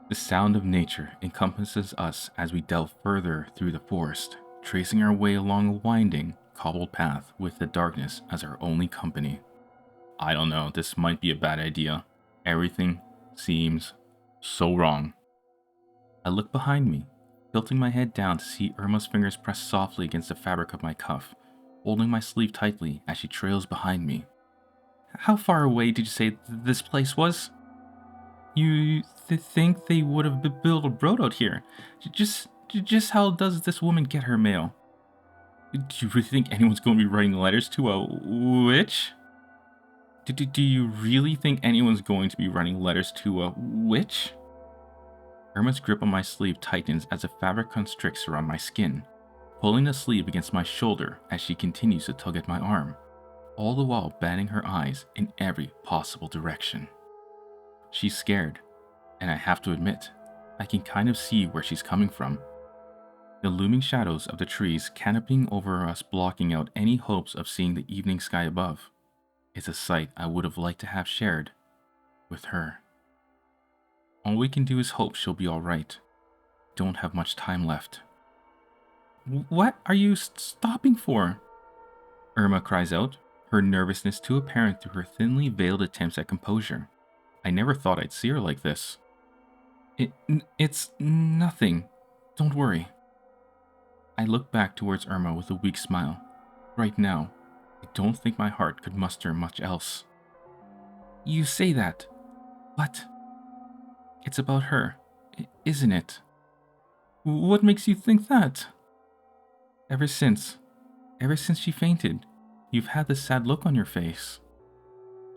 The sound of nature encompasses us as we delve further through the forest, tracing our way along a winding, cobbled path with the darkness as our only company. I don't know, this might be a bad idea. Everything seems so wrong. I look behind me, tilting my head down to see Irma's fingers press softly against the fabric of my cuff, holding my sleeve tightly as she trails behind me. How far away did you say this place was? You think they would have built a road out here? Just how does this woman get her mail? Do you really think anyone's going to be writing letters to a witch? Do you really think anyone's going to be writing letters to a witch? Irma's grip on my sleeve tightens as the fabric constricts around my skin, pulling the sleeve against my shoulder as she continues to tug at my arm, all the while batting her eyes in every possible direction. She's scared, and I have to admit, I can kind of see where she's coming from. The looming shadows of the trees canopying over us blocking out any hopes of seeing the evening sky above is a sight I would have liked to have shared with her. All we can do is hope she'll be alright. Don't have much time left. What are you stopping for? Irma cries out, her nervousness too apparent through her thinly veiled attempts at composure. I never thought I'd see her like this. It's nothing. Don't worry. I look back towards Irma with a weak smile. Right now, I don't think my heart could muster much else. You say that, but it's about her, isn't it? What makes you think that? Ever since she fainted, you've had this sad look on your face.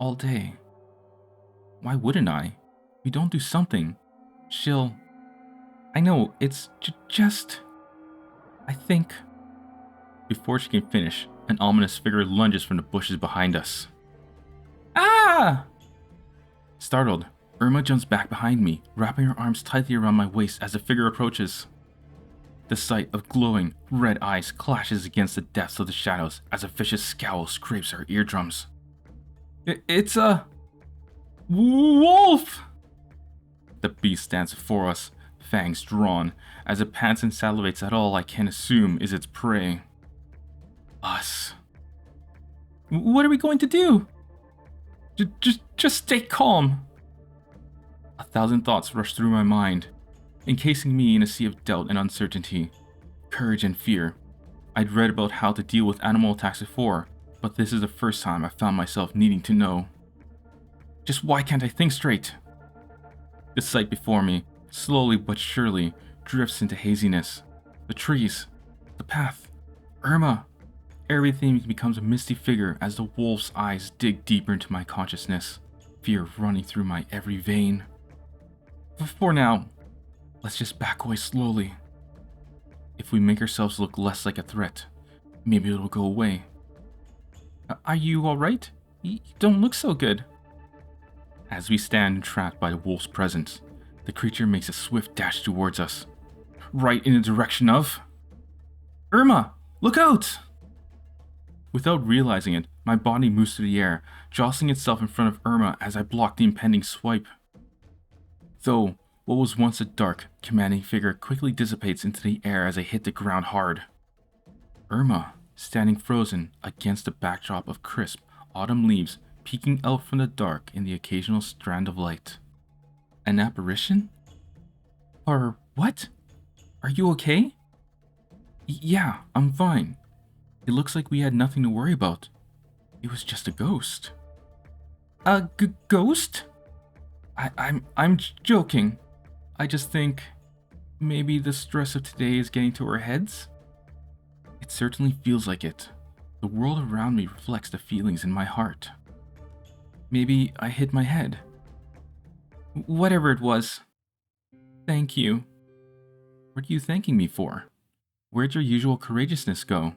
All day. Why wouldn't I? We don't do something. I know, it's just... I think... Before she can finish, an ominous figure lunges from the bushes behind us. Ah! Startled, Irma jumps back behind me, wrapping her arms tightly around my waist as the figure approaches. The sight of glowing, red eyes clashes against the depths of the shadows as a vicious scowl scrapes her eardrums. It's a... wolf! The beast stands before us, fangs drawn, as it pants and salivates at all I can assume is its prey. Us. What are we going to do? Just stay calm. 1,000 thoughts rush through my mind, encasing me in a sea of doubt and uncertainty, courage and fear. I'd read about how to deal with animal attacks before, but this is the first time I found myself needing to know. Just why can't I think straight? The sight before me, slowly but surely, drifts into haziness. The trees, the path, Irma. Everything becomes a misty figure as the wolf's eyes dig deeper into my consciousness, fear running through my every vein. For now, let's just back away slowly. If we make ourselves look less like a threat, maybe it'll go away. Are you alright? You don't look so good. As we stand entrapped by the wolf's presence, the creature makes a swift dash towards us, right in the direction of... Irma! Look out! Without realizing it, my body moves through the air, jostling itself in front of Irma as I block the impending swipe. Though, what was once a dark, commanding figure quickly dissipates into the air as I hit the ground hard. Irma, standing frozen against a backdrop of crisp, autumn leaves peeking out from the dark in the occasional strand of light. An apparition? Or what? Are you okay? Yeah, I'm fine. It looks like we had nothing to worry about. It was just a ghost. A ghost? I'm joking. I just think maybe the stress of today is getting to our heads. It certainly feels like it. The world around me reflects the feelings in my heart. Maybe I hit my head. Whatever it was. Thank you. What are you thanking me for? Where'd your usual courageousness go?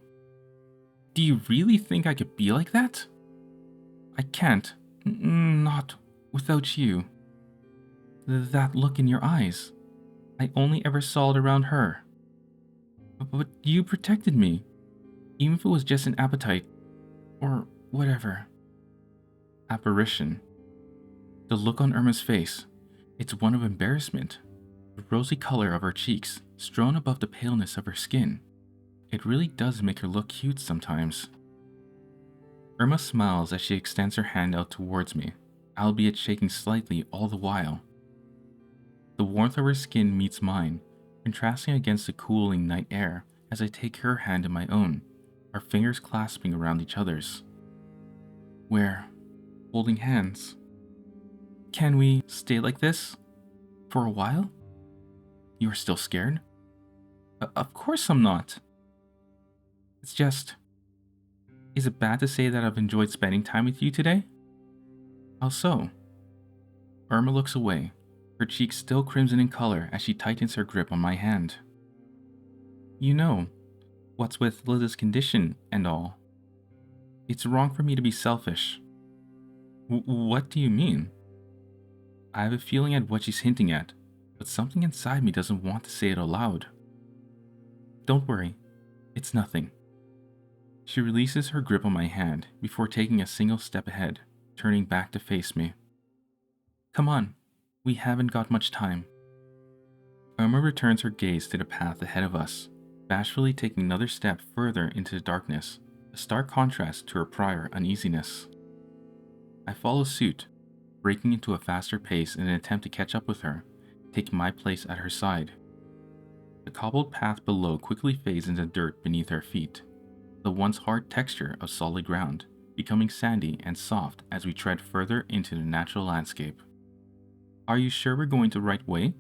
Do you really think I could be like that? I can't. Not without you. That look in your eyes. I only ever saw it around her. But you protected me. Even if it was just an appetite. Or whatever. Apparition. The look on Irma's face. It's one of embarrassment. The rosy color of her cheeks strewn above the paleness of her skin. It really does make her look cute sometimes. Irma smiles as she extends her hand out towards me, albeit shaking slightly all the while. The warmth of her skin meets mine, contrasting against the cooling night air as I take her hand in my own, our fingers clasping around each other's. We're holding hands. Can we stay like this? For a while? You are still scared? Of course I'm not. It's just... Is it bad to say that I've enjoyed spending time with you today? How so? Irma looks away, her cheeks still crimson in color as she tightens her grip on my hand. You know, what's with Lilia's condition and all. It's wrong for me to be selfish. What do you mean? I have a feeling at what she's hinting at, but something inside me doesn't want to say it aloud. Don't worry, it's nothing. She releases her grip on my hand before taking a single step ahead, turning back to face me. Come on, we haven't got much time. Irma returns her gaze to the path ahead of us, bashfully taking another step further into the darkness, a stark contrast to her prior uneasiness. I follow suit, breaking into a faster pace in an attempt to catch up with her, taking my place at her side. The cobbled path below quickly fades into dirt beneath our feet, the once hard texture of solid ground becoming sandy and soft as we tread further into the natural landscape. Are you sure we're going the right way?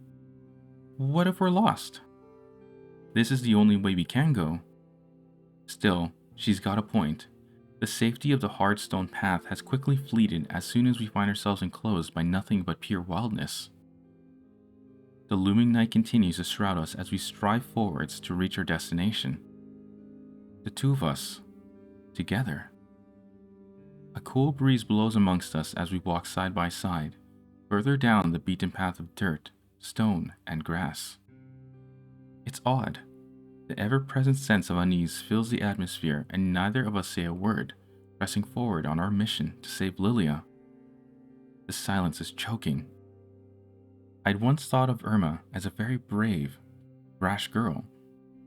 What if we're lost? This is the only way we can go. Still, she's got a point. The safety of the hard stone path has quickly fleeted as soon as we find ourselves enclosed by nothing but pure wildness. The looming night continues to shroud us as we strive forwards to reach our destination. The two of us, together. A cool breeze blows amongst us as we walk side by side, further down the beaten path of dirt, stone, and grass. It's odd. The ever-present sense of unease fills the atmosphere and neither of us say a word, pressing forward on our mission to save Lilia. The silence is choking. I'd once thought of Irma as a very brave, brash girl,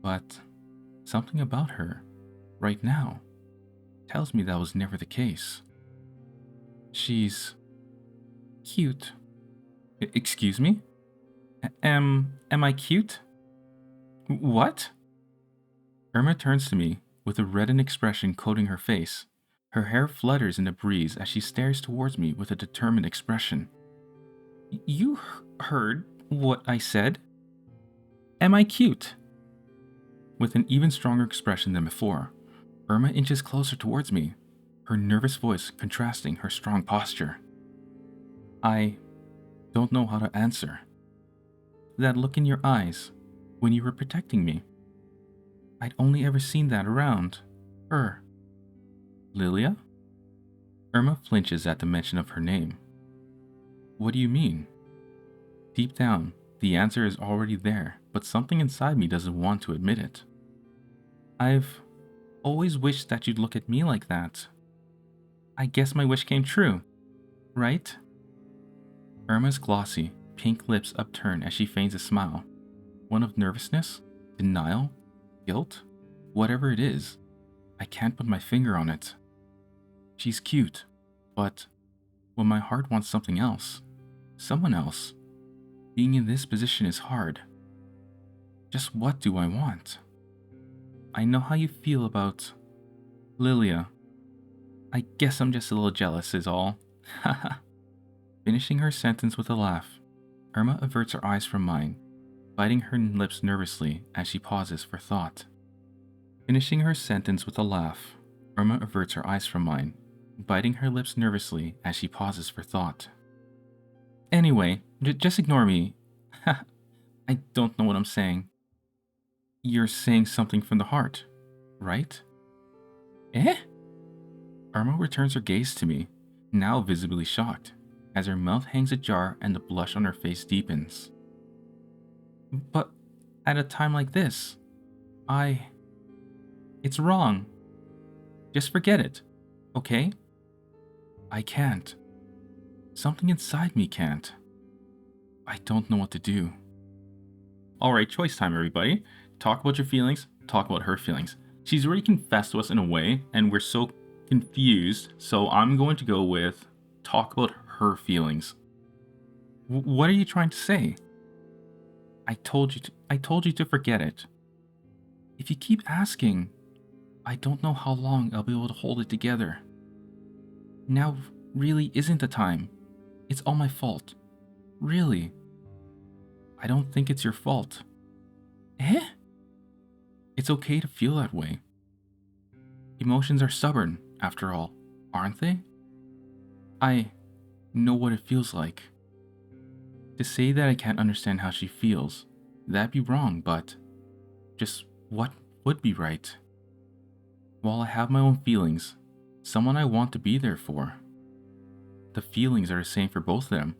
but something about her, right now, tells me that was never the case. She's cute. Excuse me? Am I cute? What? Irma turns to me with a reddened expression coating her face. Her hair flutters in the breeze as she stares towards me with a determined expression. You heard what I said? Am I cute? With an even stronger expression than before, Irma inches closer towards me, her nervous voice contrasting her strong posture. I don't know how to answer. That look in your eyes, when you were protecting me. I'd only ever seen that around her. Lilia? Irma flinches at the mention of her name. What do you mean? Deep down, the answer is already there, but something inside me doesn't want to admit it. I've always wished that you'd look at me like that. I guess my wish came true, right? Irma's glossy, pink lips upturn as she feigns a smile, one of nervousness, denial, guilt, whatever it is. I can't put my finger on it. She's cute, but when my heart wants something else, someone else, being in this position is hard. Just what do I want? I know how you feel about Lilia. I guess I'm just a little jealous is all. Haha. Finishing her sentence with a laugh, Irma averts her eyes from mine, biting her lips nervously as she pauses for thought. Finishing her sentence with a laugh, Irma averts her eyes from mine, biting her lips nervously as she pauses for thought. Anyway, just ignore me. I don't know what I'm saying. You're saying something from the heart, right? Eh? Irma returns her gaze to me, now visibly shocked, as her mouth hangs ajar and the blush on her face deepens. But at a time like this, it's wrong. Just forget it, okay? I can't. Something inside me can't. I don't know what to do. Alright, choice time, everybody. Talk about your feelings, talk about her feelings. She's already confessed to us in a way, and we're so confused, so I'm going to go with talk about her feelings. What are you trying to say? I told you to forget it. If you keep asking, I don't know how long I'll be able to hold it together. Now really isn't the time. It's all my fault. Really. I don't think it's your fault. Eh? It's okay to feel that way. Emotions are stubborn, after all, aren't they? I know what it feels like. To say that I can't understand how she feels, that'd be wrong, but just what would be right? While I have my own feelings, someone I want to be there for, the feelings are the same for both of them.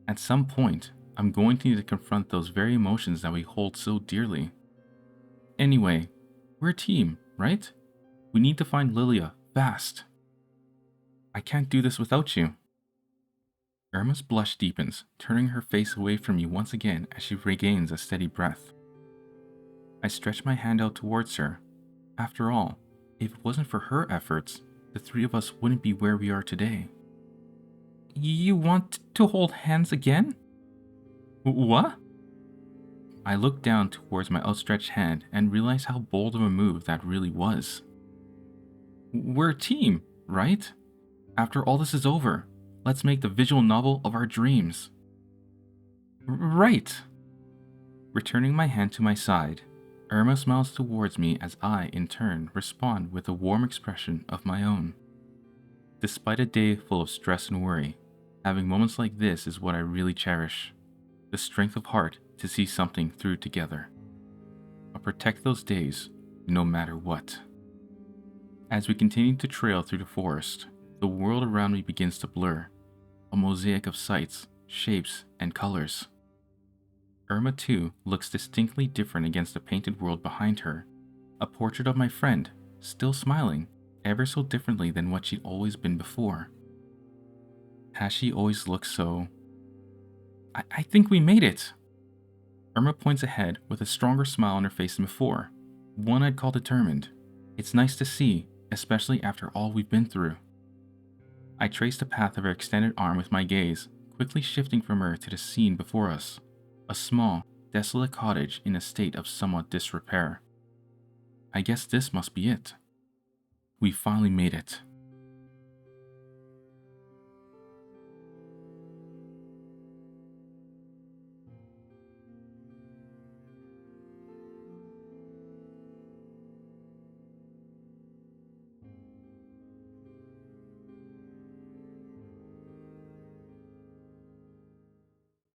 At some point, I'm going to need to confront those very emotions that we hold so dearly. Anyway, we're a team, right? We need to find Lilia, fast. I can't do this without you. Irma's blush deepens, turning her face away from me once again as she regains a steady breath. I stretch my hand out towards her. After all, if it wasn't for her efforts, the three of us wouldn't be where we are today. You want to hold hands again? What? I look down towards my outstretched hand and realize how bold of a move that really was. We're a team, right? After all this is over, let's make the visual novel of our dreams. Right. Returning my hand to my side, Irma smiles towards me as I, in turn, respond with a warm expression of my own. Despite a day full of stress and worry, having moments like this is what I really cherish. The strength of heart to see something through together. I'll protect those days, no matter what. As we continue to trail through the forest, the world around me begins to blur, a mosaic of sights, shapes, and colors. Irma, too, looks distinctly different against the painted world behind her. A portrait of my friend, still smiling, ever so differently than what she'd always been before. Has she always looked so... I think we made it! Irma points ahead with a stronger smile on her face than before, one I'd call determined. It's nice to see, especially after all we've been through. I trace the path of her extended arm with my gaze, quickly shifting from her to the scene before us. A small, desolate cottage in a state of somewhat disrepair. I guess this must be it. We finally made it.